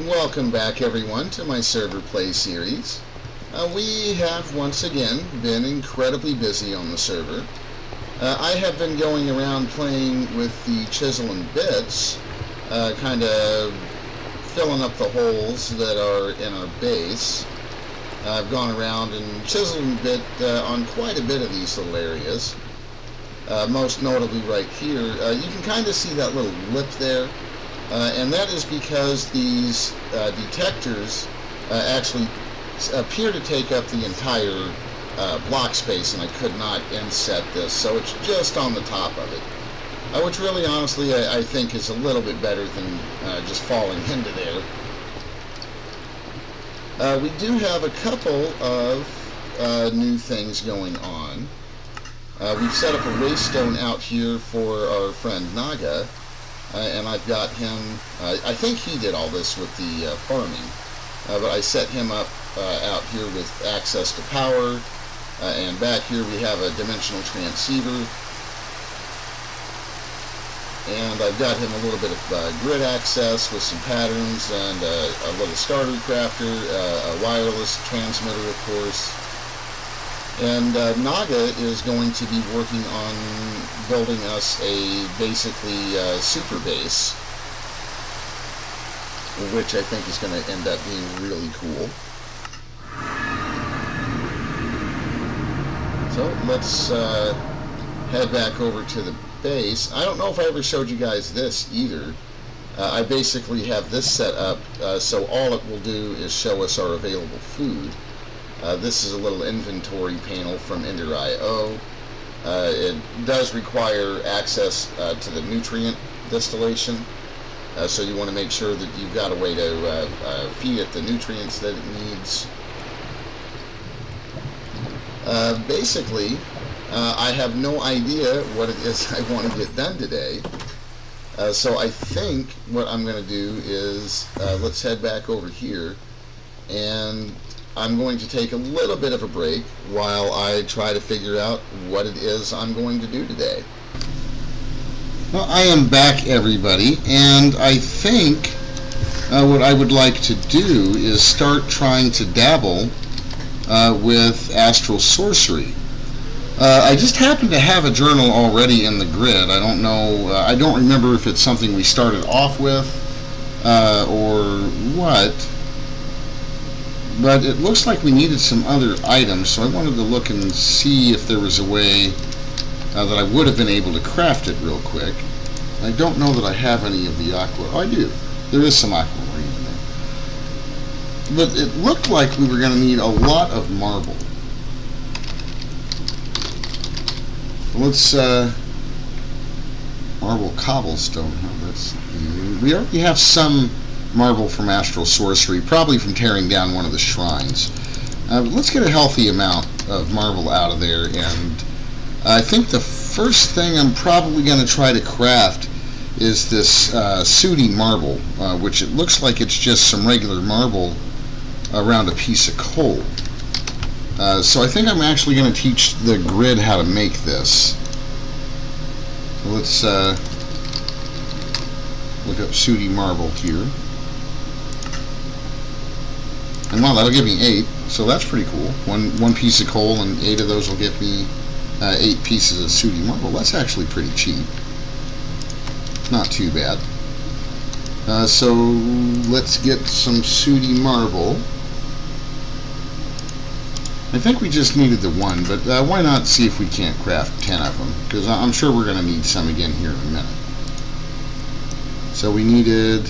Welcome back everyone to my server play series. We have once again been incredibly busy on the server. I have been going around playing with the chisel and bits, kind of filling up the holes that are in our base. I've gone around and chiseled and bit on quite a bit of these little areas. Most notably right here, you can kind of see that little lip there. And that is because these detectors actually appear to take up the entire block space, and I could not inset this, so it's just on the top of it. Which really, honestly, I think is a little bit better than just falling into there. We do have a couple of new things going on. We've set up a waystone out here for our friend Naga. And I've got him, I think he did all this with the farming, but I set him up out here with access to power, and back here we have a dimensional transceiver, and I've got him a little bit of grid access with some patterns, and a little starter crafter, a wireless transmitter of course. And Naga is going to be working on building us a basically super base, which I think is going to end up being really cool. So let's head back over to the base. I don't know if I ever showed you guys this either. I basically have this set up so all it will do is show us our available food. This is a little inventory panel from Ender.io. It does require access to the nutrient distillation, so you want to make sure that you've got a way to feed it the nutrients that it needs. Basically, I have no idea what it is I want to get done today, so I think what I'm going to do is let's head back over here, and I'm going to take a little bit of a break while I try to figure out what it is I'm going to do today. Well, I am back, everybody, and I think what I would like to do is start trying to dabble with Astral Sorcery. I just happen to have a journal already in the grid. I don't know, I don't remember if it's something we started off with or what. But it looks like we needed some other items, so I wanted to look and see if there was a way that I would have been able to craft it real quick. I don't know that I have any of the aqua. Oh, I do. There is some aquamarine in there. But it looked like we were going to need a lot of marble. Let's marble cobblestone. We already have some marble from Astral Sorcery, probably from tearing down one of the shrines. Let's get a healthy amount of marble out of there, and I think the first thing I'm probably going to try to craft is this sooty marble, which it looks like it's just some regular marble around a piece of coal. So I think I'm actually going to teach the grid how to make this. So let's look up sooty marble here. And wow, that'll give me 8, so that's pretty cool. One piece of coal, and 8 of those will give me 8 pieces of sooty marble. That's actually pretty cheap. Not too bad. So let's get some sooty marble. I think we just needed the 1, but why not see if we can't craft 10 of them? Because I'm sure we're going to need some again here in a minute. So we needed...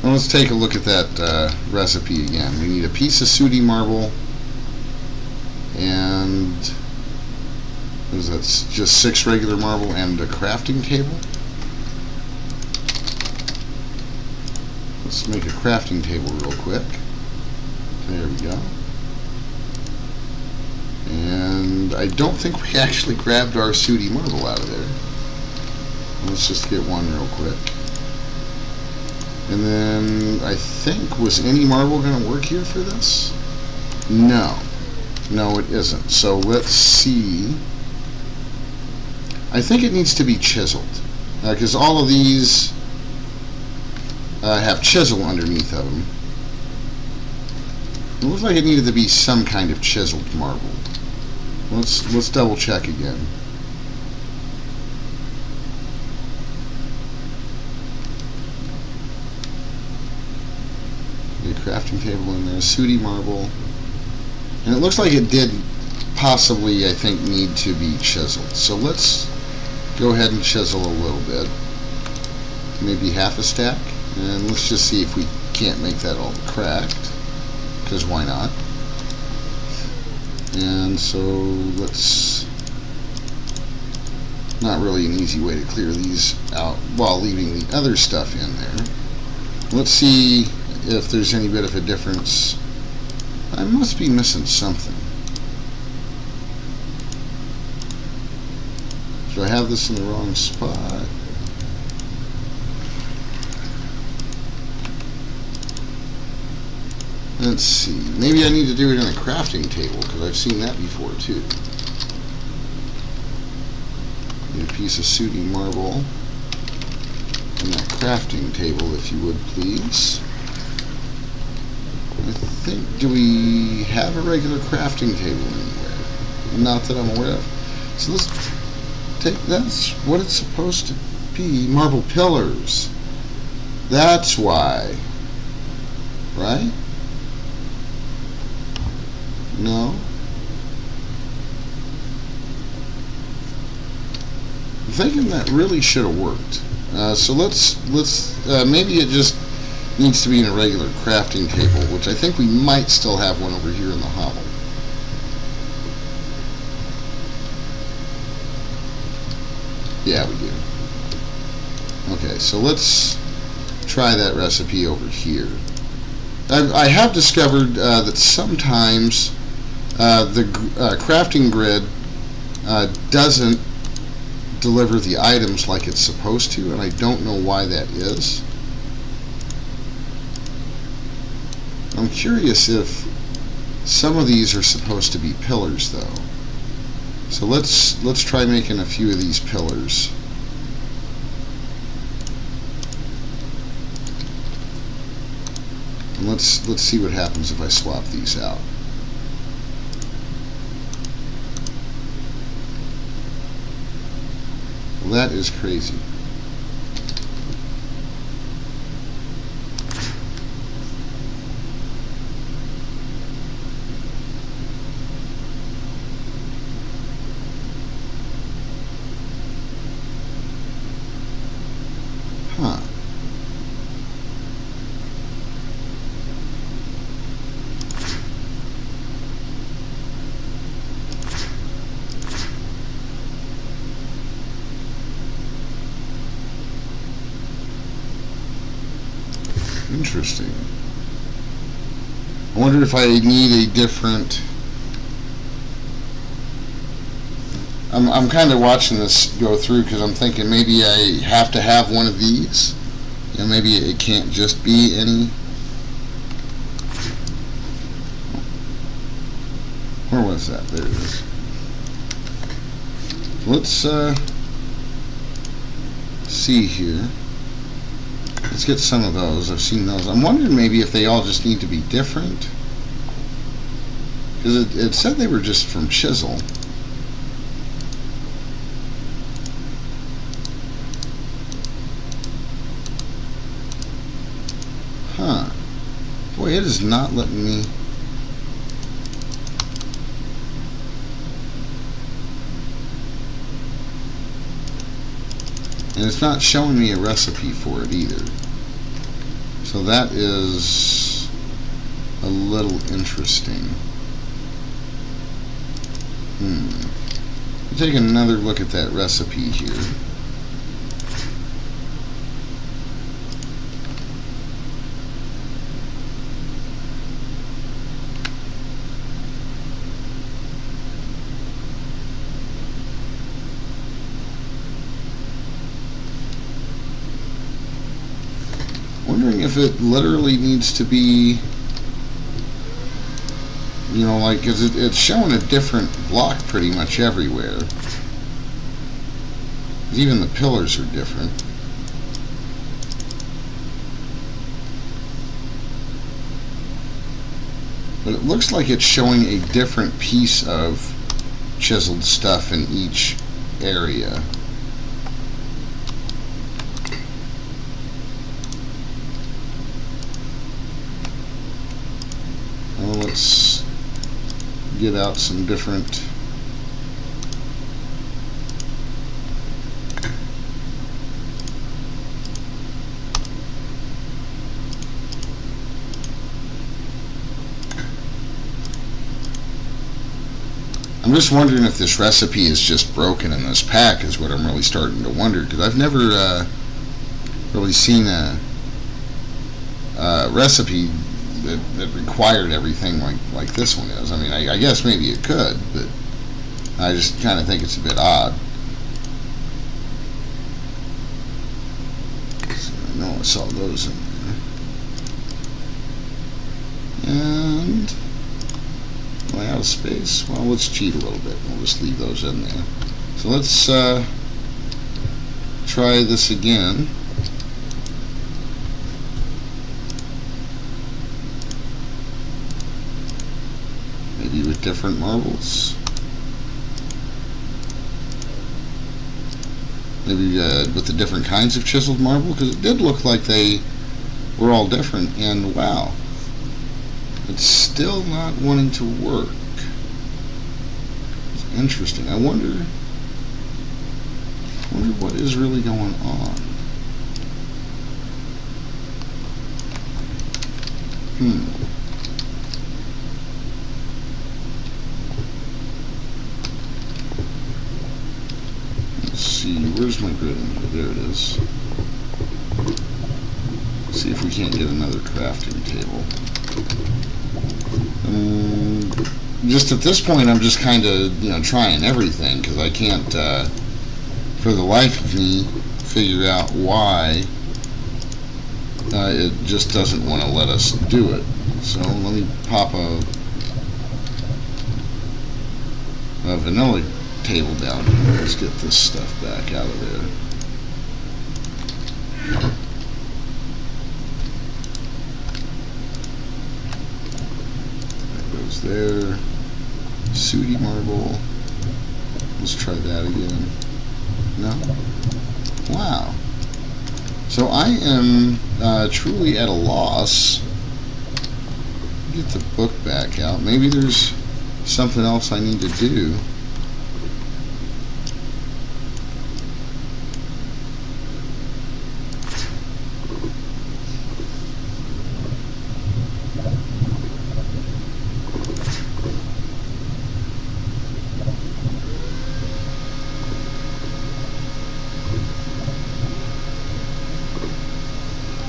Well, let's take a look at that recipe again. We need a piece of sooty marble, and what is that? Just 6 regular marble and a crafting table. Let's make a crafting table real quick. There we go. And I don't think we actually grabbed our sooty marble out of there. Let's just get one real quick. And then I think, was any marble going to work here for this? No. No, it isn't. So let's see. I think it needs to be chiseled, because all of these have chisel underneath of them. It looks like it needed to be some kind of chiseled marble. Let's double check again. The crafting table in there, sooty marble, and it looks like it did possibly, I think, need to be chiseled. So let's go ahead and chisel a little bit, maybe half a stack, and let's just see if we can't make that all cracked, because why not? And so let's, not really an easy way to clear these out while leaving the other stuff in there. Let's see if there's any bit of a difference. I must be missing something. Do I have this in the wrong spot? Let's see. Maybe I need to do it in a crafting table, because I've seen that before too. Need a piece of sooty marble and that crafting table, if you would please. I think, do we have a regular crafting table anywhere? Not that I'm aware of. So let's take, that's what it's supposed to be, marble pillars. That's why. Right? No? I'm thinking that really should have worked. So let's maybe it just needs to be in a regular crafting table, which I think we might still have one over here in the hovel. Yeah, we do. Okay, so let's try that recipe over here. I have discovered that sometimes the crafting grid doesn't deliver the items like it's supposed to, and I don't know why that is. I'm curious if some of these are supposed to be pillars, though. So let's try making a few of these pillars. And let's see what happens if I swap these out. Well, that is crazy. Huh. Interesting. I wonder if I need a different... I'm kind of watching this go through because I'm thinking maybe I have to have one of these. You know, maybe it can't just be any. Where was that? There it is. Let's see here. Let's get some of those. I've seen those. I'm wondering maybe if they all just need to be different. Because it said they were just from chisel. Huh. Boy, it is not letting me... And it's not showing me a recipe for it either. So that is a little interesting. We'll take another look at that recipe here. Wondering if it literally needs to be, you know, like, because it's showing a different block pretty much everywhere. Even the pillars are different. But it looks like it's showing a different piece of chiseled stuff in each area. Well, let's get out some different I'm just wondering if this recipe is just broken in this pack is what I'm really starting to wonder, because I've never really seen a recipe that required everything like this one is. I mean, I guess maybe it could, but I just kind of think it's a bit odd. So I know I saw those in there. And am I out of space? Well, let's cheat a little bit. We'll just leave those in there. So let's try this again. Maybe with different marbles. Maybe with the different kinds of chiseled marble, because it did look like they were all different, and wow. It's still not wanting to work. It's interesting. I wonder what is really going on. Let's see, where's my grid in here? There it is. Let's see if we can't get another crafting table. Just at this point, I'm just kind of, trying everything, because I can't, for the life of me, figure out why it just doesn't want to let us do it. So let me pop a vanilla table down here. Let's get this stuff back out of there. There, sooty marble. Let's try that again. No? Wow. So I am truly at a loss. Get the book back out. Maybe there's something else I need to do.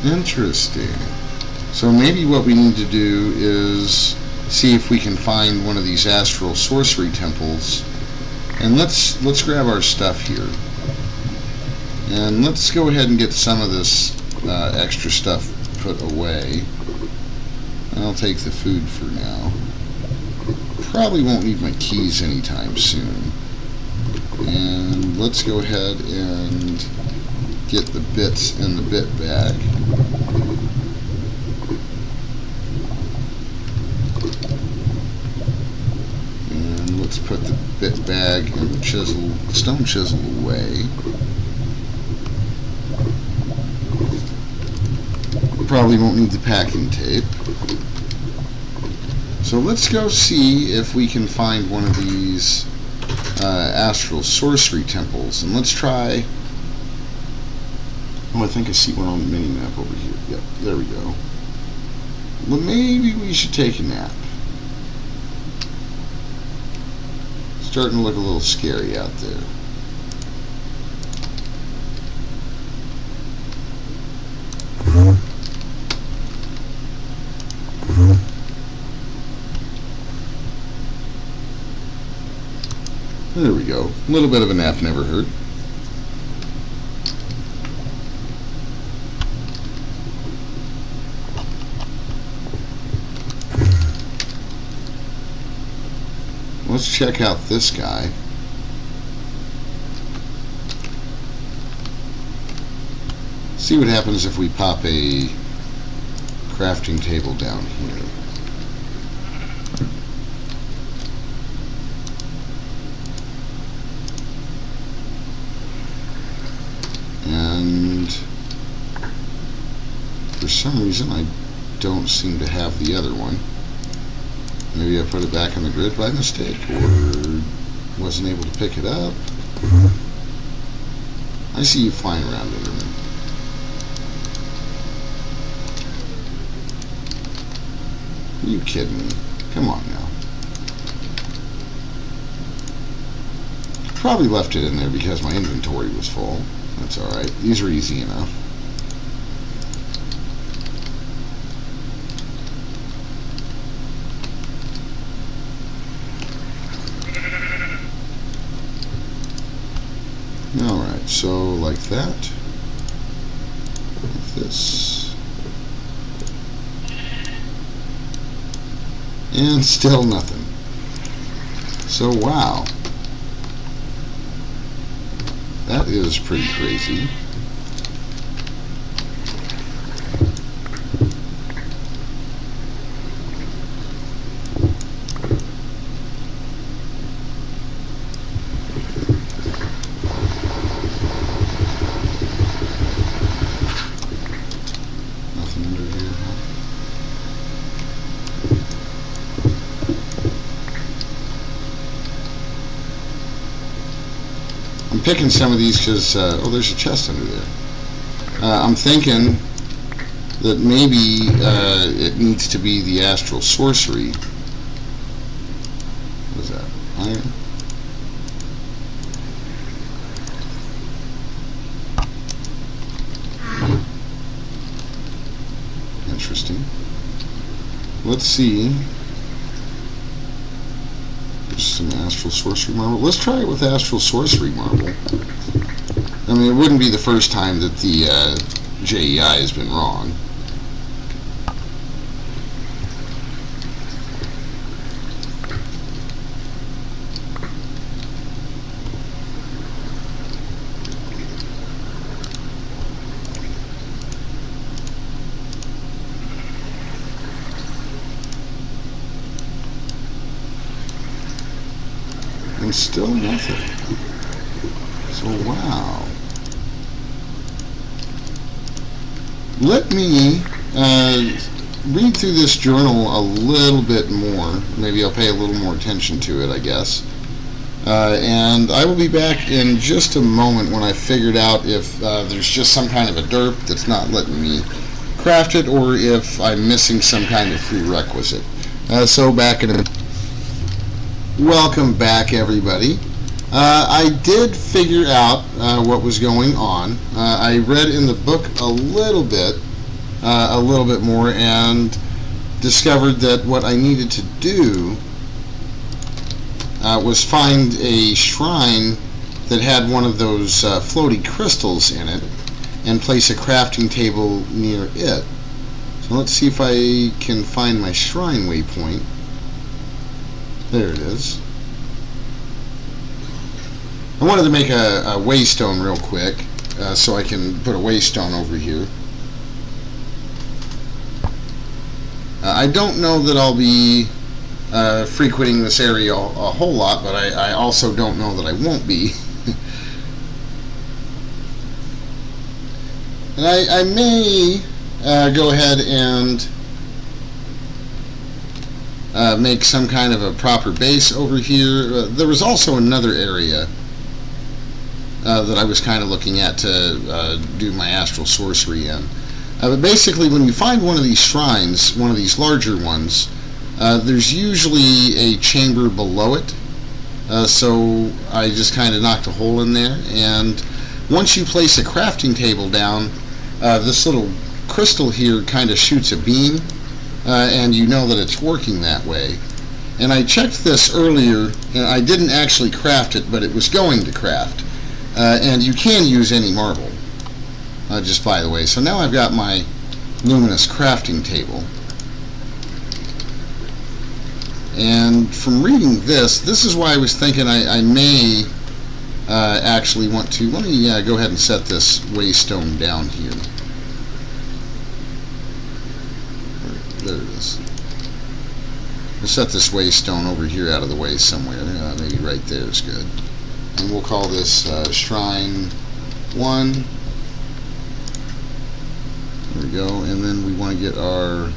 Interesting. So maybe what we need to do is see if we can find one of these Astral Sorcery temples, and let's grab our stuff here, and let's go ahead and get some of this extra stuff put away. I'll take the food for now. Probably won't need my keys anytime soon. And let's go ahead and get the bits in the bit bag. And let's put the bit bag and the stone chisel away. Probably won't need the packing tape. So let's go see if we can find one of these Astral Sorcery temples, and let's try. Oh, I think I see one on the mini-map over here. Yep, there we go. Well, maybe we should take a nap. Starting to look a little scary out there. There we go. A little bit of a nap never hurt. Let's check out this guy. See what happens if we pop a crafting table down here. and for some reason I don't seem to have the other one. Maybe I put it back on the grid by mistake, or wasn't able to pick it up. I see you flying around in there. Are you kidding me? Come on now. Probably left it in there because my inventory was full. That's alright. These are easy enough. Alright, so like that. Like this. And still nothing. So wow. That is pretty crazy. Nothing under here, huh? I'm picking some of these because, oh, there's a chest under there. I'm thinking that maybe it needs to be the Astral Sorcery. What is that? Iron? Interesting. Let's see. There's some Astral Sorcery Marble. Let's try it with Astral Sorcery Marble. I mean, it wouldn't be the first time that the JEI has been wrong. And still nothing. So wow. Let me read through this journal a little bit more. Maybe I'll pay a little more attention to it, I guess. And I will be back in just a moment when I figured out if there's just some kind of a derp that's not letting me craft it, or if I'm missing some kind of prerequisite. So back in a... Welcome back, everybody. I did figure out what was going on. I read in the book a little bit more, and discovered that what I needed to do was find a shrine that had one of those floaty crystals in it, and place a crafting table near it. So let's see if I can find my shrine waypoint. There it is. I wanted to make a waystone real quick, so I can put a waystone over here. I don't know that I'll be frequenting this area a whole lot, but I also don't know that I won't be. And I may go ahead and make some kind of a proper base over here. There was also another area that I was kind of looking at to do my Astral Sorcery in. But basically, when you find one of these shrines, one of these larger ones, there's usually a chamber below it. So I just kind of knocked a hole in there, and once you place a crafting table down, this little crystal here kind of shoots a beam, and you know that it's working that way. And I checked this earlier, and I didn't actually craft it, but it was going to craft. And you can use any marble, just by the way. So now I've got my luminous crafting table. And from reading this is why I was thinking I may actually want to... Let me go ahead and set this waystone down here. There it is. We'll set this waystone over here out of the way somewhere. Maybe right there is good. And we'll call this Shrine 1. go. And then we want to get our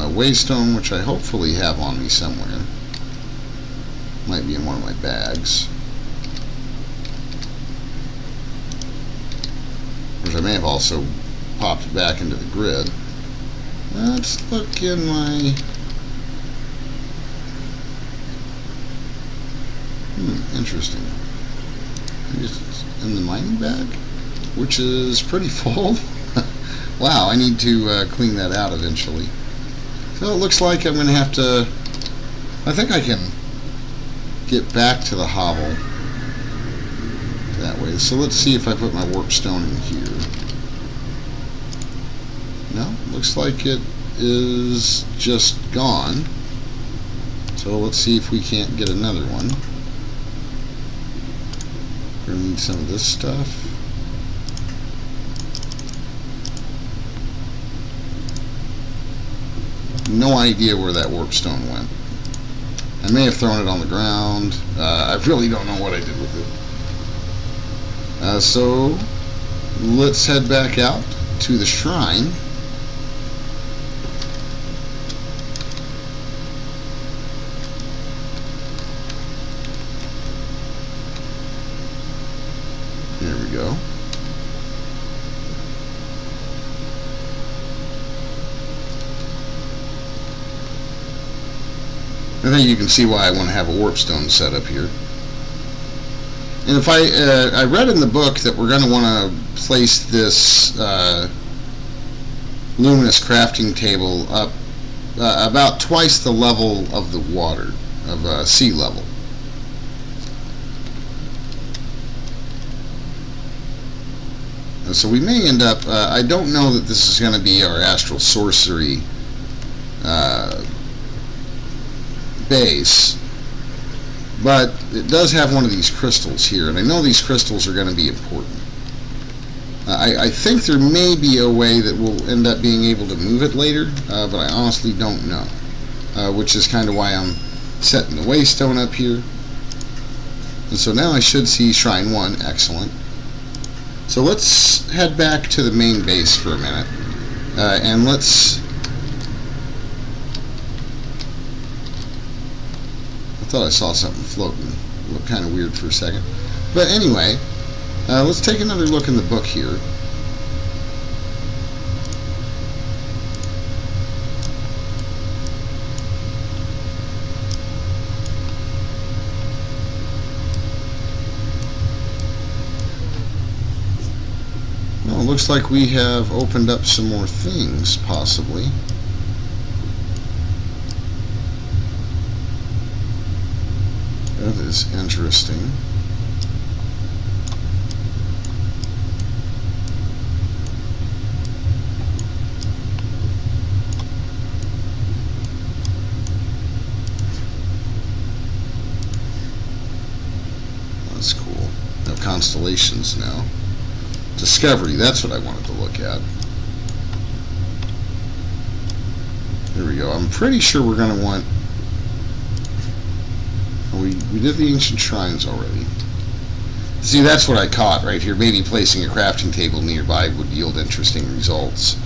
waystone, which I hopefully have on me somewhere. Might be in one of my bags. Which I may have also popped back into the grid. Let's look in my... interesting. It's in the mining bag, which is pretty full. Wow, I need to clean that out eventually. So it looks like I'm going to have to... I think I can get back to the hovel that way. So let's see if I put my warp stone in here. No, looks like it is just gone. So let's see if we can't get another one. We're going to need some of this stuff. No idea where that warp stone went. I may have thrown it on the ground. I really don't know what I did with it. So let's head back out to the shrine. There we go. I think you can see why I want to have a warp stone set up here. And if I read in the book that we're going to want to place this luminous crafting table up about twice the level of the water, of sea level. So we may end up, I don't know that this is going to be our Astral Sorcery base, but it does have one of these crystals here, and I know these crystals are going to be important. I think there may be a way that we'll end up being able to move it later, but I honestly don't know, which is kind of why I'm setting the waystone up here. And so now I should see Shrine 1, excellent. So let's head back to the main base for a minute, and let's... I thought I saw something floating. It looked kind of weird for a second. But anyway, let's take another look in the book here. Well, it looks like we have opened up some more things, possibly. That is interesting. That's cool. We have constellations now. Discovery, that's what I wanted to look at. There we go. I'm pretty sure we're going to want... We did the ancient shrines already. See, that's what I caught right here. Maybe placing a crafting table nearby would yield interesting results.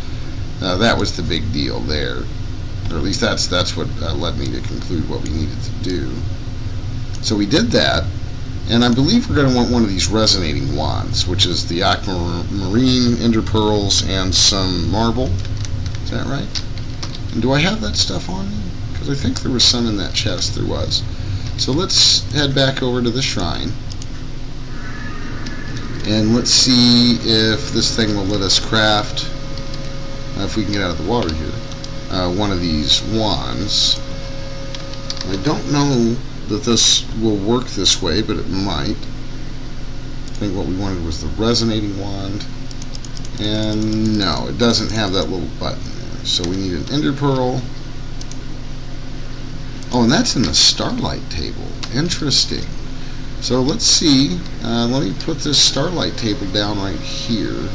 That was the big deal there. Or at least that's what led me to conclude what we needed to do. So we did that, and I believe we're going to want one of these resonating wands, which is the aquamarine, ender pearls, and some marble. Is that right? And do I have that stuff on me? Because I think there was some in that chest. There was. So let's head back over to the shrine, and let's see if this thing will let us craft, if we can get out of the water here, one of these wands. I don't know that this will work this way, but it might. I think what we wanted was the resonating wand, and no, it doesn't have that little button there. So we need an ender pearl. Oh, and that's in the starlight table. Interesting. So let's see. Let me put this starlight table down right here.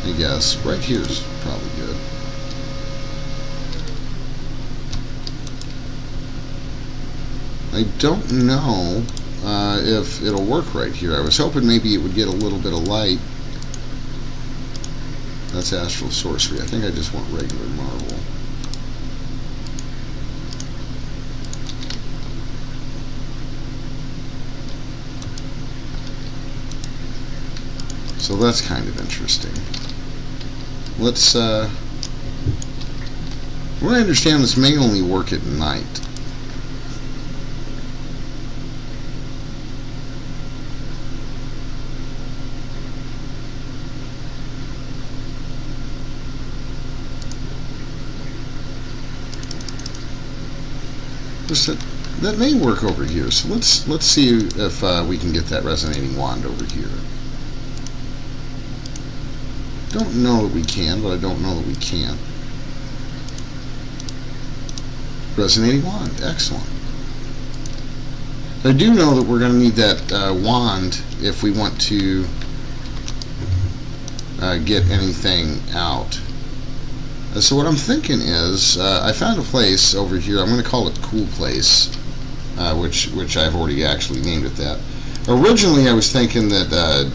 I guess. Right here is probably good. I don't know if it'll work right here. I was hoping maybe it would get a little bit of light That's Astral Sorcery. I think I just want regular marble. So that's kind of interesting. Let's, what I understand, this may only work at night. That may work over here. So let's see if we can get that resonating wand over here. Don't know that we can, but I don't know that we can't. Resonating wand, excellent. I do know that we're going to need that wand if we want to get anything out. So what I'm thinking is, I found a place over here. I'm going to call it Cool Place, which I've already actually named it that. Originally, I was thinking that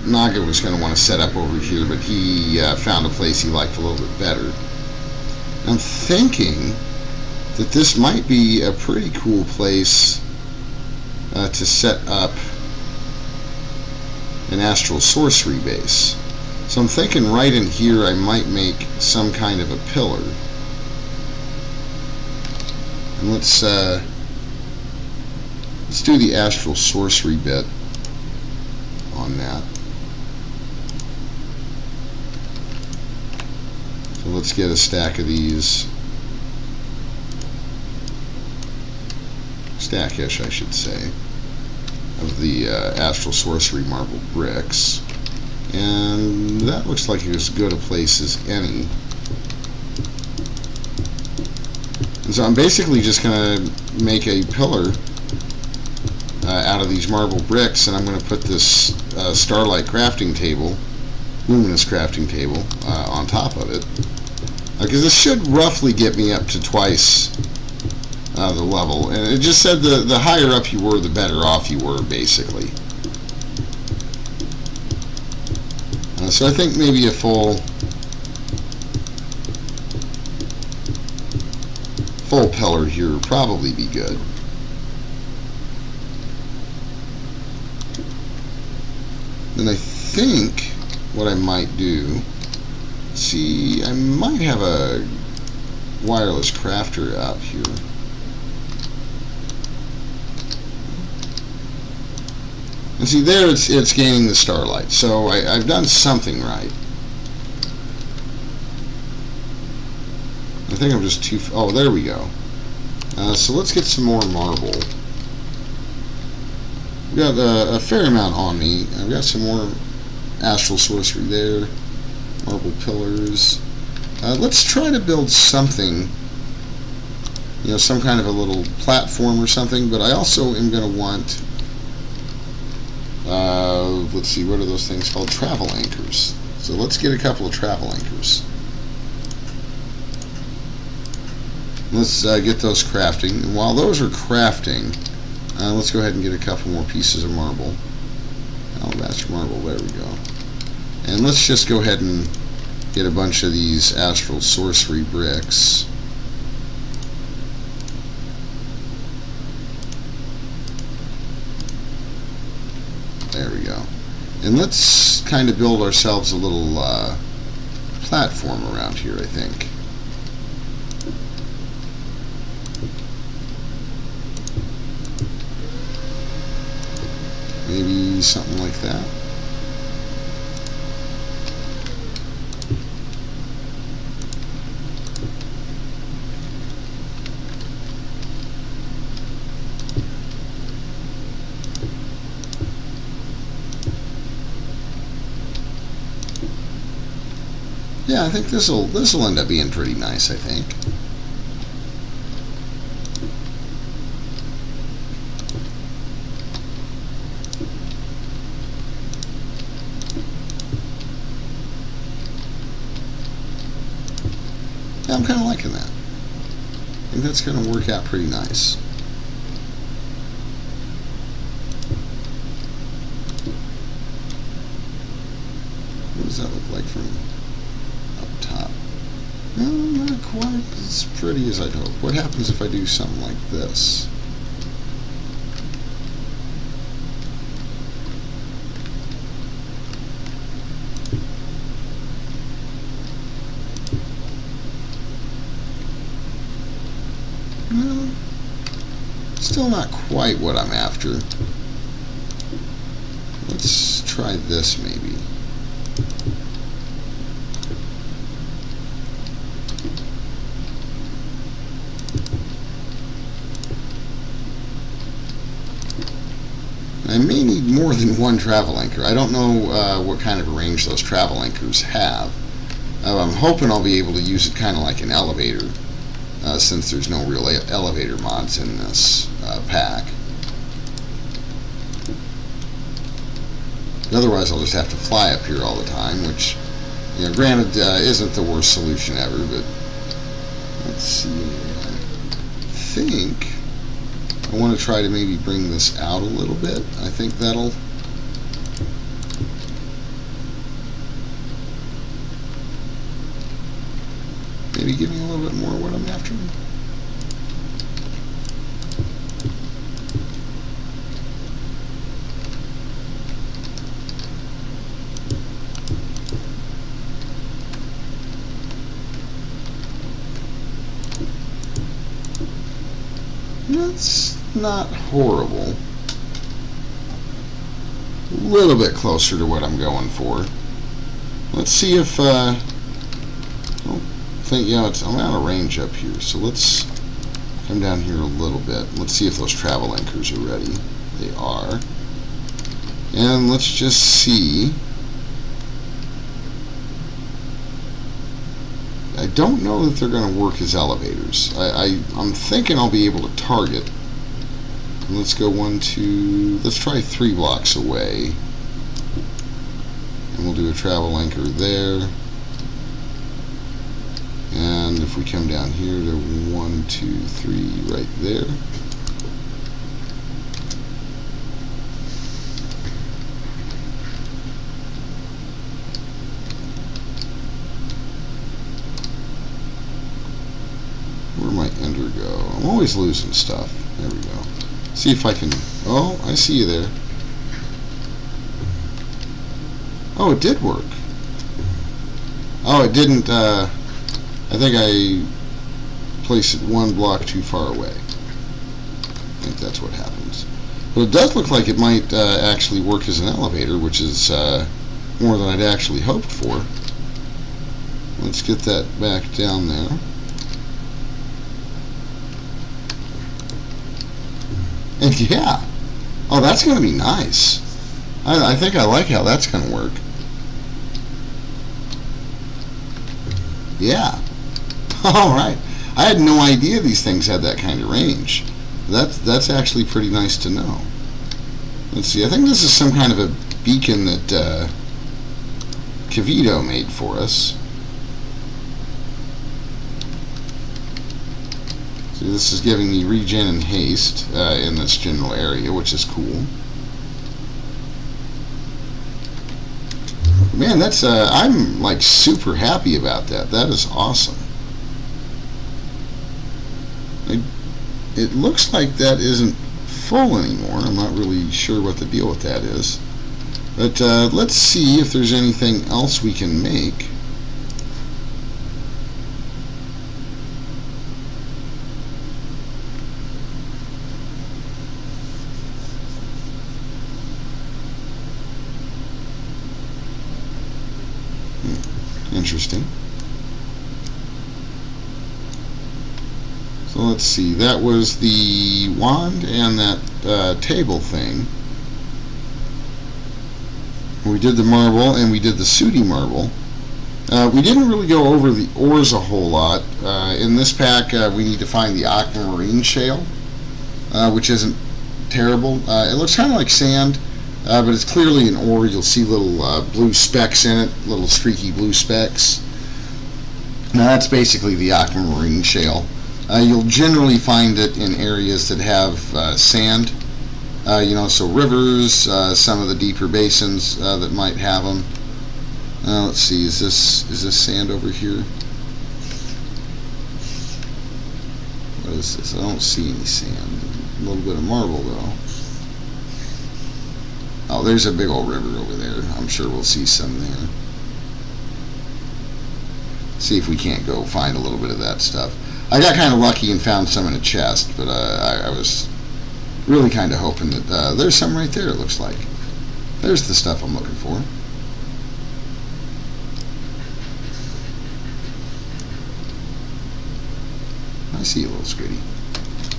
Naga was going to want to set up over here, but he found a place he liked a little bit better. I'm thinking that this might be a pretty cool place to set up an Astral Sorcery base. So I'm thinking right in here I might make some kind of a pillar. And let's do the Astral Sorcery bit on that. So let's get a stack of these. Stackish, I should say, of the Astral Sorcery marble bricks. And that looks like as good a place as any. And so I'm basically just going to make a pillar out of these marble bricks, and I'm going to put this Starlight crafting table, Luminous crafting table, on top of it. Because this should roughly get me up to twice the level. And it just said the higher up you were, the better off you were, basically. So I think maybe a full pillar here would probably be good. Then I think what I might do, see, I might have a wireless crafter out here. And see, there it's gaining the starlight. So I've done something right. I think I'm just too... Oh, there we go. So let's get some more marble. I've got a fair amount on me. I've got some more Astral Sorcery there. Marble pillars. Let's try to build something. You know, some kind of a little platform or something. But I also am going to want... let's see, what are those things called? Travel anchors. So let's get a couple of travel anchors. Let's get those crafting. And while those are crafting, let's go ahead and get a couple more pieces of marble. Alabaster marble, there we go. And let's just go ahead and get a bunch of these Astral Sorcery bricks. There we go. And let's kind of build ourselves a little platform around here, I think. Maybe something like that. Yeah, I think this'll end up being pretty nice, I think. Yeah, I'm kind of liking that. I think that's going to work out pretty nice. What does that look like from up Well, not quite as pretty as I'd hope. What happens if I do something like this? Well, still not quite what I'm after. Let's try this maybe. I may need more than one travel anchor. I don't know what kind of a range those travel anchors have. I'm hoping I'll be able to use it kind of like an elevator, since there's no real elevator mods in this pack. Otherwise, I'll just have to fly up here all the time, which, you know, granted, isn't the worst solution ever, but let's see. I think I want to try to maybe bring this out a little bit. I think that'll... maybe give me a little bit more what I'm after. That's not horrible. A little bit closer to what I'm going for. Let's see if I think, yeah, I'm out of range up here, so let's come down here a little bit. Let's see if those travel anchors are ready. They are. And let's just see. I don't know that they're going to work as elevators. I'm thinking I'll be able to target. And let's go let's try 3 blocks away. And we'll do a travel anchor there. And if we come down here to 1, 2, 3 right there. Where might Ender go? I'm always losing stuff. There we go. See if I can... oh, I see you there. Oh, it did work. Oh, it didn't... I think I placed it 1 block too far away. I think that's what happens. But it does look like it might actually work as an elevator, which is more than I'd actually hoped for. Let's get that back down there. And yeah, oh, that's going to be nice. I think I like how that's going to work. Yeah. All right. I had no idea these things had that kind of range. That's actually pretty nice to know. Let's see. I think this is some kind of a beacon that Cavito made for us. See, this is giving me regen and haste in this general area, which is cool. Man, that's I'm like super happy about that. That is awesome. It looks like that isn't full anymore. I'm not really sure what the deal with that is. But let's see if there's anything else we can make. Interesting. So let's see, that was the wand and that table thing. We did the marble and we did the sooty marble. We didn't really go over the ores a whole lot. In this pack we need to find the aquamarine shale, which isn't terrible. It looks kind of like sand, but it's clearly an ore. You'll see little blue specks in it, little streaky blue specks. Now that's basically the aquamarine shale. You'll generally find it in areas that have sand, you know, so rivers, some of the deeper basins that might have them. Let's see, is this sand over here? is this? I don't see any sand. A little bit of marble though. Oh, there's a big old river over there. I'm sure we'll see some there. See if we can't go find a little bit of that stuff. I got kind of lucky and found some in a chest, but I was really kind of hoping that there's some right there, it looks like. There's the stuff I'm looking for. I see a little scooty.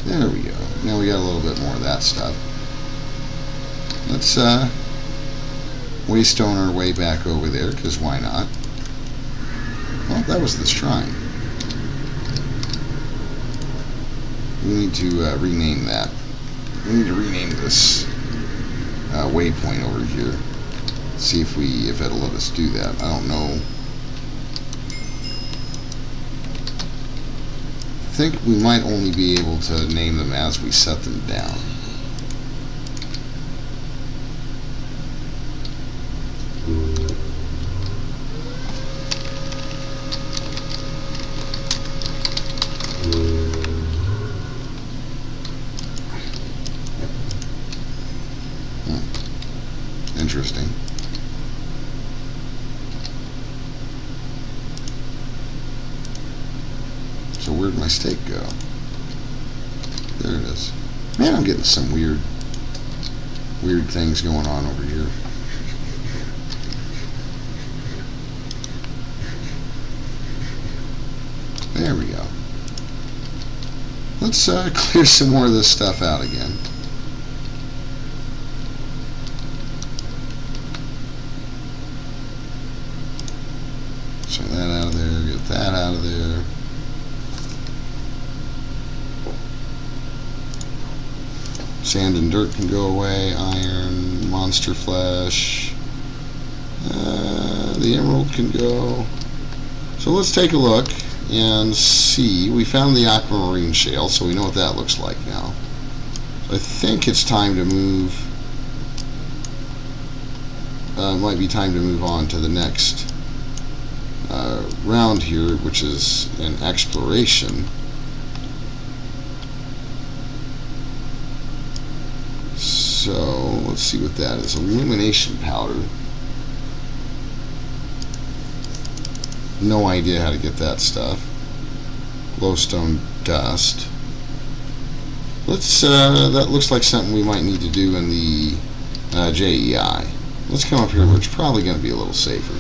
There we go. Now we got a little bit more of that stuff. Let's waystone our way back over there, because why not? Well, that was the shrine. We need to rename that. We need to rename this waypoint over here. See if it'll let us do that. I don't know. I think we might only be able to name them as we set them down. Interesting. So where'd my steak go? There it is. Man, I'm getting some weird things going on over here. There we go. Let's clear some more of this stuff out again. So that out of there, get that out of there. Sand and dirt can go away. Iron, monster flesh. The emerald can go. So let's take a look and see. We found the aquamarine shale, so we know what that looks like now. So I think it's time to move. Might be time to move on to the next round here, which is an exploration. So let's see what that is. Illumination powder. No idea how to get that stuff. Glowstone dust. Let's. That looks like something we might need to do in the JEI. Let's come up here where it's probably going to be a little safer.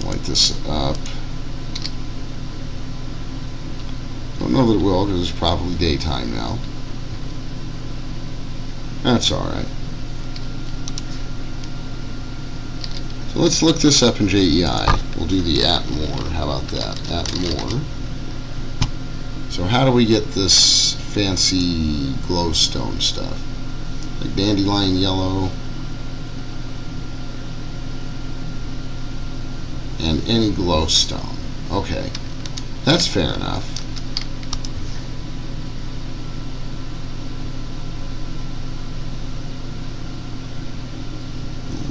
Light this up. Don't know that it will because it's probably daytime now. That's alright. So let's look this up in JEI. We'll do the at more. How about that? At more. So how do we get this fancy glowstone stuff? Like dandelion yellow. And any glowstone. Okay. That's fair enough.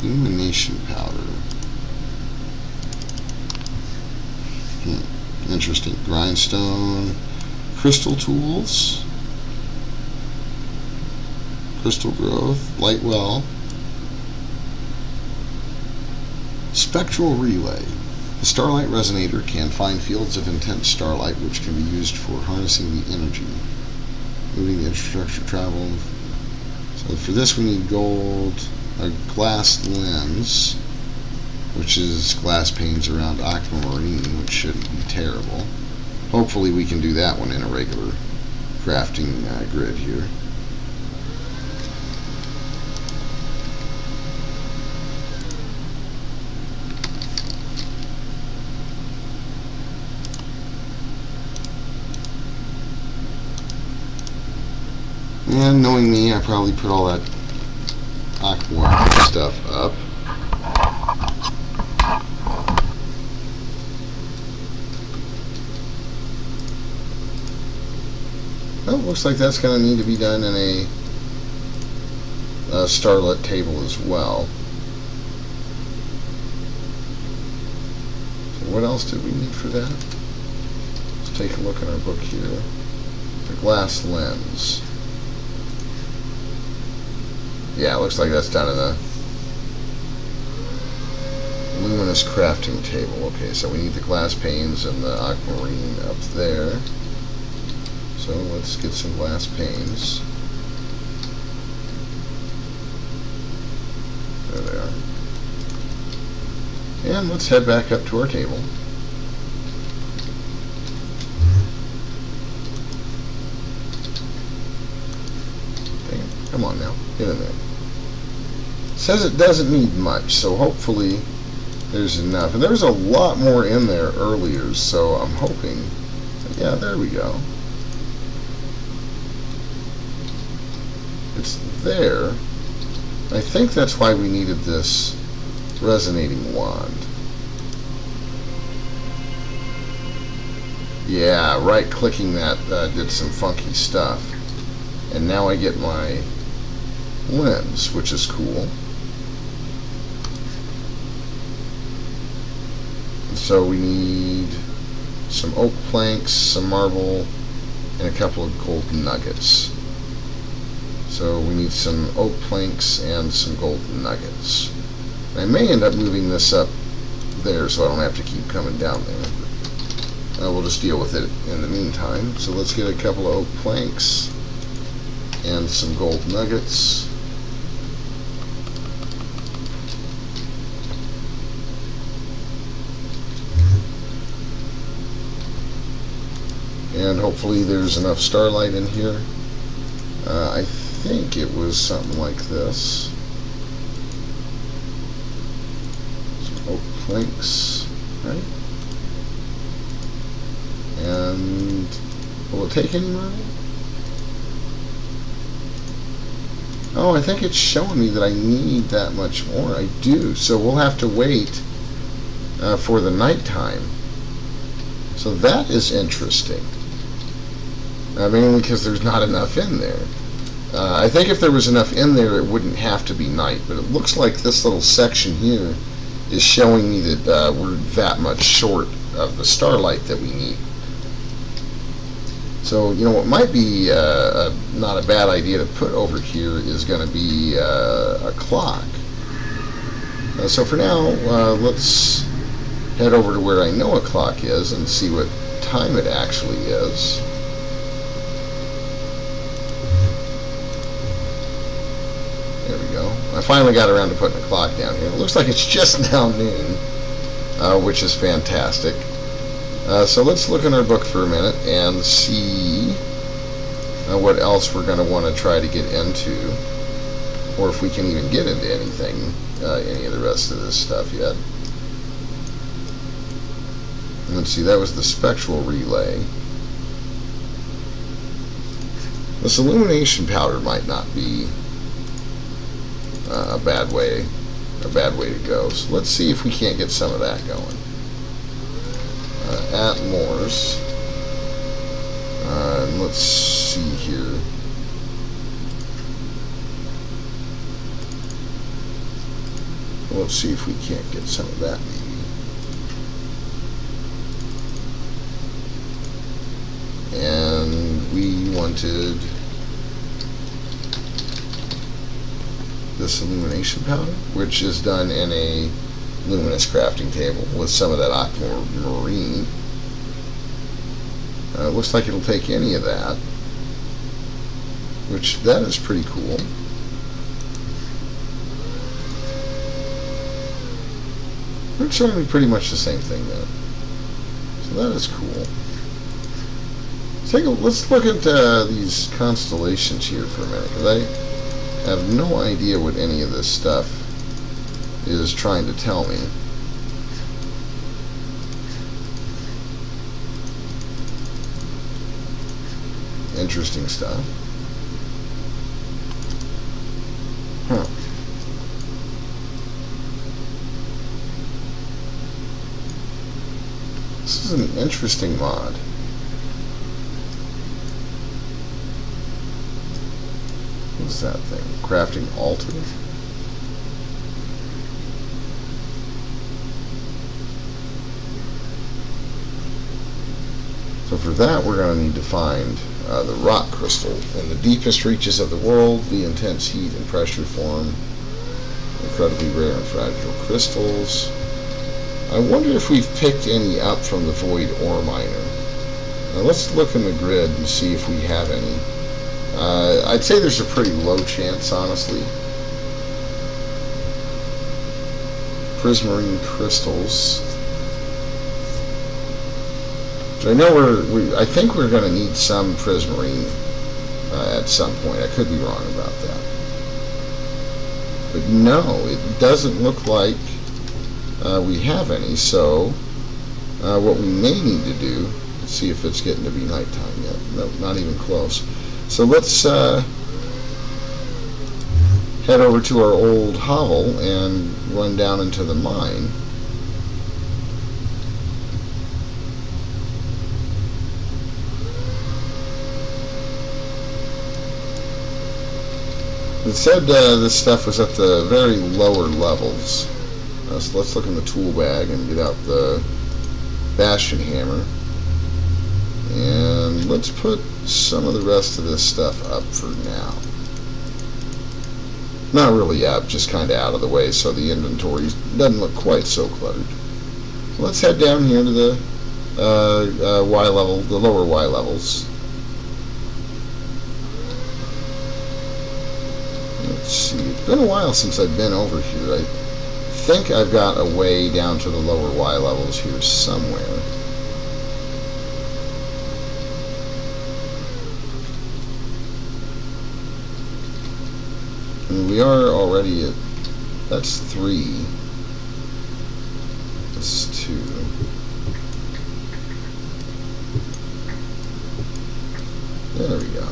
Illumination powder. Interesting. Grindstone. Crystal tools. Crystal growth. Light well. Spectral relay. The starlight resonator can find fields of intense starlight which can be used for harnessing the energy. Moving the infrastructure travel. So for this we need gold. A glass lens, which is glass panes around aquamarine, which shouldn't be terrible. Hopefully we can do that one in a regular crafting grid here. And knowing me, I probably put all that aquamarine stuff up. Well, looks like that's going to need to be done in a starlit table as well. what else did we need for that? Let's take a look in our book here. The glass lens. Yeah, it looks like that's done in a luminous crafting table. Okay, so we need the glass panes and the aquamarine up there. So let's get some glass panes. There they are. And let's head back up to our table. Dang it. Come on now, get in there. It says it doesn't need much, so hopefully there's enough. And there's a lot more in there earlier, so I'm hoping. Yeah, there we go. It's there. I think that's why we needed this resonating wand. Yeah, right clicking that did some funky stuff. And now I get my lens, which is cool. And so we need some oak planks, some marble, and a couple of gold nuggets. So we need some oak planks and some gold nuggets. I may end up moving this up there so I don't have to keep coming down there. We'll just deal with it in the meantime. So let's get a couple of oak planks and some gold nuggets. And hopefully there's enough starlight in here. I think it was something like this. Some oak planks, right? And will it take any more? Oh, I think it's showing me that I need that much more. I do, so we'll have to wait for the nighttime. So that is interesting. Mainly because there's not enough in there. I think if there was enough in there, it wouldn't have to be night. But it looks like this little section here is showing me that we're that much short of the starlight that we need. So, you know, what might be not a bad idea to put over here is going to be a clock. So for now, let's head over to where I know a clock is and see what time it actually is. There we go. I finally got around to putting a clock down here. It looks like it's just now noon, which is fantastic. So let's look in our book for a minute and see what else we're going to want to try to get into, or if we can even get into anything, any of the rest of this stuff yet. Let's see, that was the spectral relay. This illumination powder might not be a bad way to go. So let's see if we can't get some of that going. At Moore's. And let's see here. Let's see if we can't get some of that maybe. And we wanted this illumination powder, which is done in a luminous crafting table with some of that aquamarine. Looks like it'll take any of that, which that is pretty cool. It's showing me pretty much the same thing there, so that is cool. Let's look at these constellations here for a minute, because I have no idea what any of this stuff is trying to tell me. Interesting stuff. Huh. This is an interesting mod. What's that thing? Crafting altar? So for that, we're going to need to find the rock crystal. In the deepest reaches of the world, the intense heat and pressure form incredibly rare and fragile crystals. I wonder if we've picked any up from the Void Ore Miner. Now let's look in the grid and see if we have any. I'd say there's a pretty low chance, honestly. Prismarine crystals. So I know I think we're going to need some prismarine at some point. I could be wrong about that. But no, it doesn't look like we have any. So what we may need to do, let's see if it's getting to be nighttime yet. Nope, not even close. So let's head over to our old hovel and run down into the mine. It said this stuff was at the very lower levels. So let's look in the tool bag and get out the bastion hammer. And let's put some of the rest of this stuff up for now. Not really up, just kind of out of the way so the inventory doesn't look quite so cluttered. So let's head down here to the Y level, the lower Y levels. Let's see, it's been a while since I've been over here. I think I've got a way down to the lower Y levels here somewhere. And we are already at, that's 3. That's 2. There we go.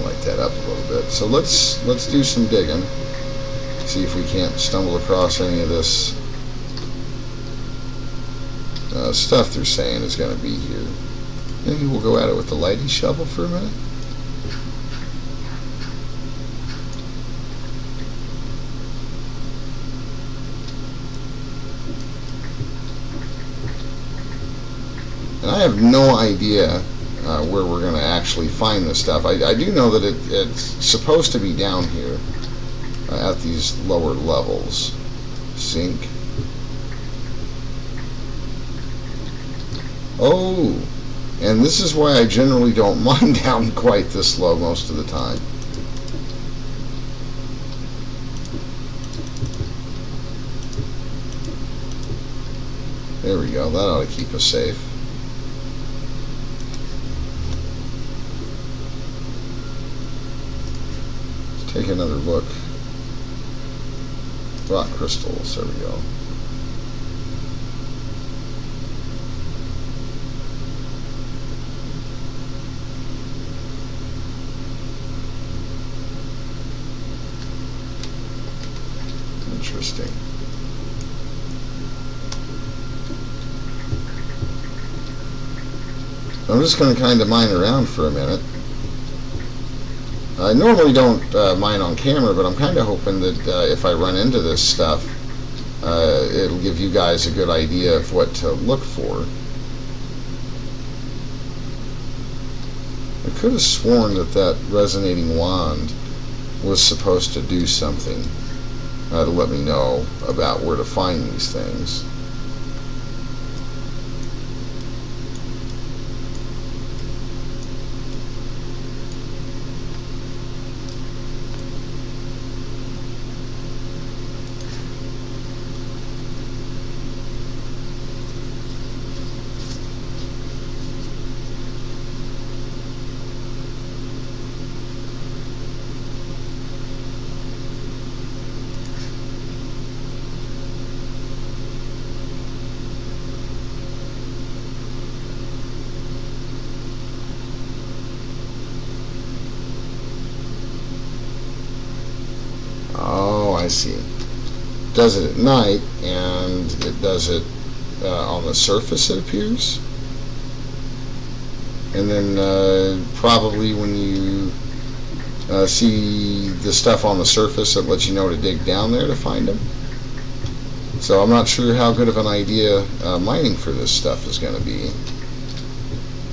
Light that up a little bit. So let's do some digging. See if we can't stumble across any of this stuff they're saying is going to be here. Maybe we'll go at it with the lighty shovel for a minute. And I have no idea where we're going to actually find this stuff. I do know that it's supposed to be down here at these lower levels. Zinc. Oh, and this is why I generally don't mine down quite this low most of the time. There we go, that ought to keep us safe. Let's take another look. Rock crystals, there we go. Interesting. I'm just going to kind of mine around for a minute. I normally don't mine on camera, but I'm kind of hoping that if I run into this stuff, it'll give you guys a good idea of what to look for. I could have sworn that resonating wand was supposed to do something. To let me know about where to find these things. I see. Does it at night, and it does it on the surface, it appears. And then probably when you see the stuff on the surface that lets you know to dig down there to find them. So I'm not sure how good of an idea mining for this stuff is going to be.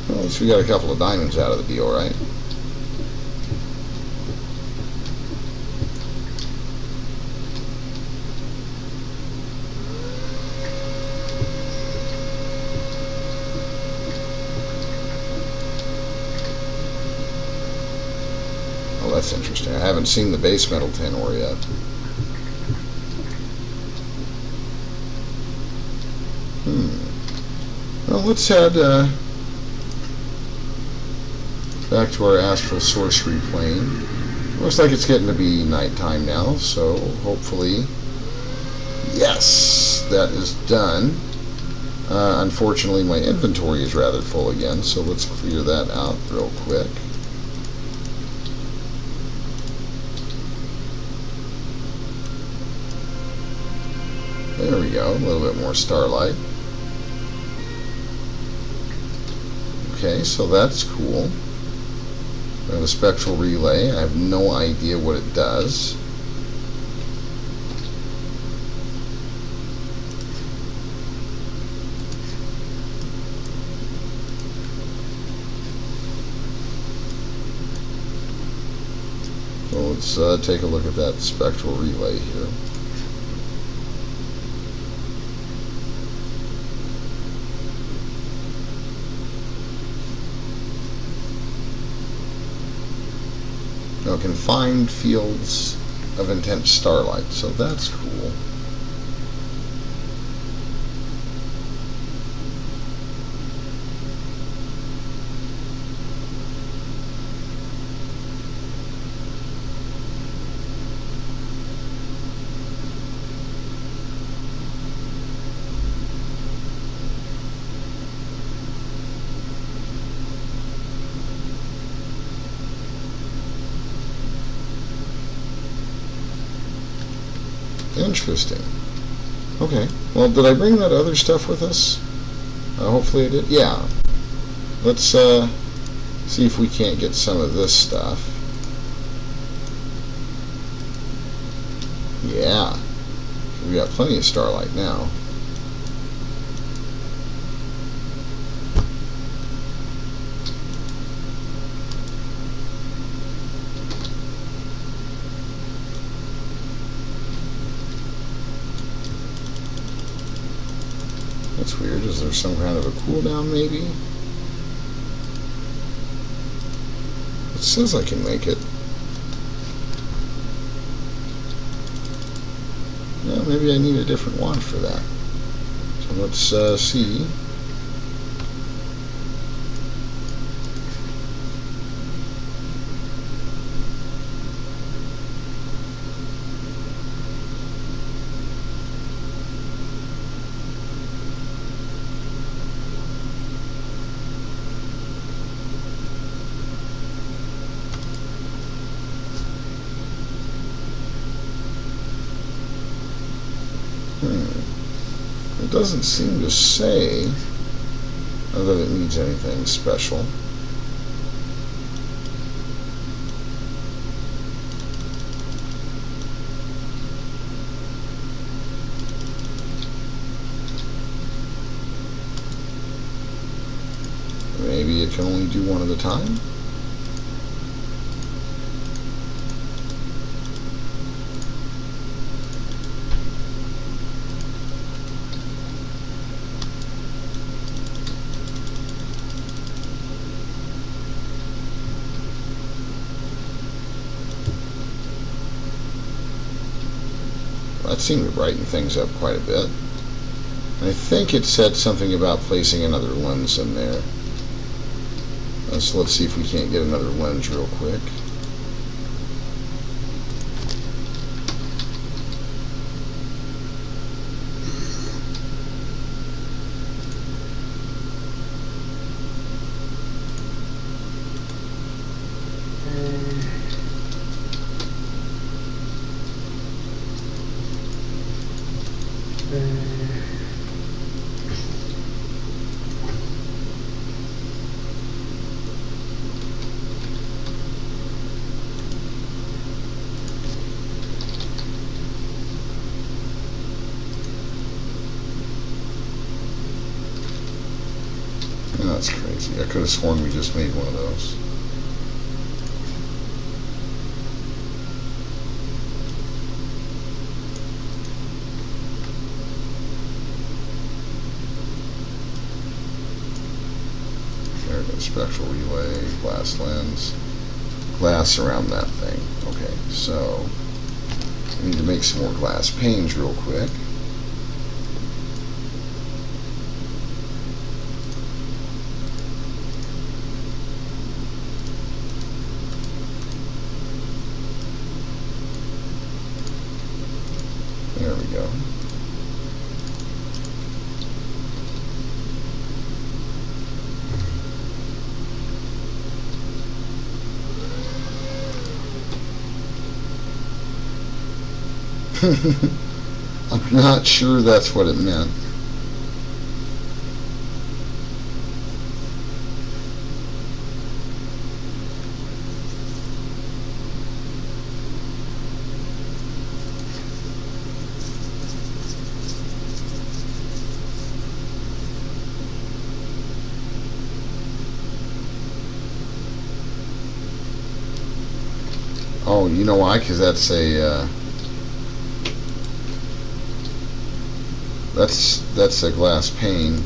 Well, at least we got a couple of diamonds out of the deal, right? Oh, that's interesting. I haven't seen the base metal tin ore yet. Well, let's head back to our Astral Sorcery plane. Looks like it's getting to be nighttime now, so hopefully... Yes! That is done. Unfortunately, my inventory is rather full again, so let's clear that out real quick. There we go, a little bit more starlight. Okay, so that's cool. I have a spectral relay. I have no idea what it does. So let's take a look at that spectral relay here. Now, confined fields of intense starlight, so that's cool. Interesting. Okay. Well, did I bring that other stuff with us? Hopefully I did. Yeah. Let's see if we can't get some of this stuff. Yeah. We got plenty of starlight now. That's weird. Is there some kind of a cooldown, maybe? It says I can make it. Yeah, maybe I need a different wand for that. So let's see. It doesn't seem to say that it needs anything special. Maybe it can only do one at a time? That seemed to brighten things up quite a bit. I think it said something about placing another lens in there. So let's see if we can't get another lens real quick. That's crazy. I could have sworn we just made one of those. There it is. Spectral relay, glass lens, glass around that thing. Okay, so I need to make some more glass panes real quick. There we go. I'm not sure that's what it meant. Oh, you know why? Because that's a that's a glass pane,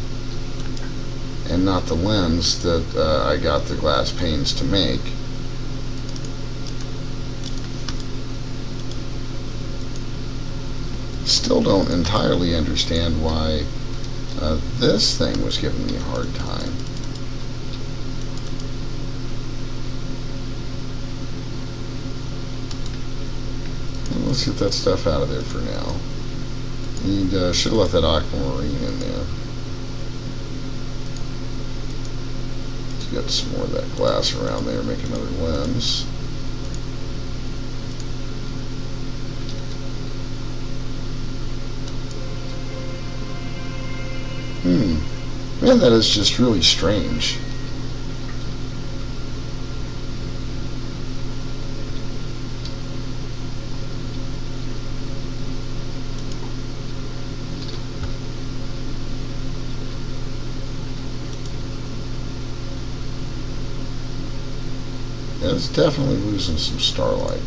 and not the lens that I got the glass panes to make. Still don't entirely understand why this thing was giving me a hard time. Let's get that stuff out of there for now. And should have left that aquamarine in there. Let's get some more of that glass around there, make another lens. Man, that is just really strange. Yeah, it's definitely losing some starlight.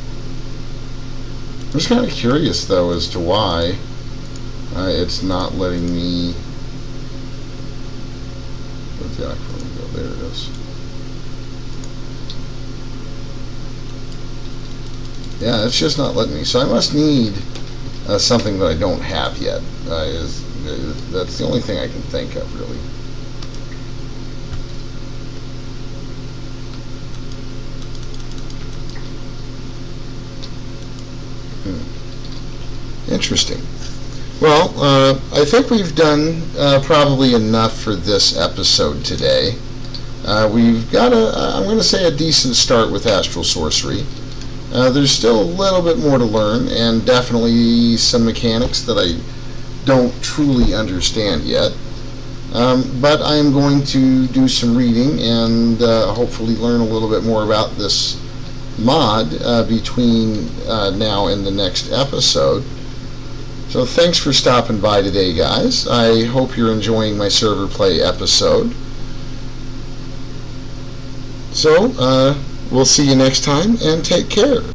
I'm just kind of curious, though, as to why it's not letting me... Where'd the aquamarine go? There it is. Yeah, it's just not letting me. So I must need something that I don't have yet. That's the only thing I can think of, really. Interesting. Well, I think we've done probably enough for this episode today. We've got I'm going to say, a decent start with Astral Sorcery. There's still a little bit more to learn, and definitely some mechanics that I don't truly understand yet. But I'm going to do some reading and hopefully learn a little bit more about this mod between now and the next episode. So thanks for stopping by today, guys. I hope you're enjoying my server play episode. So we'll see you next time, and take care.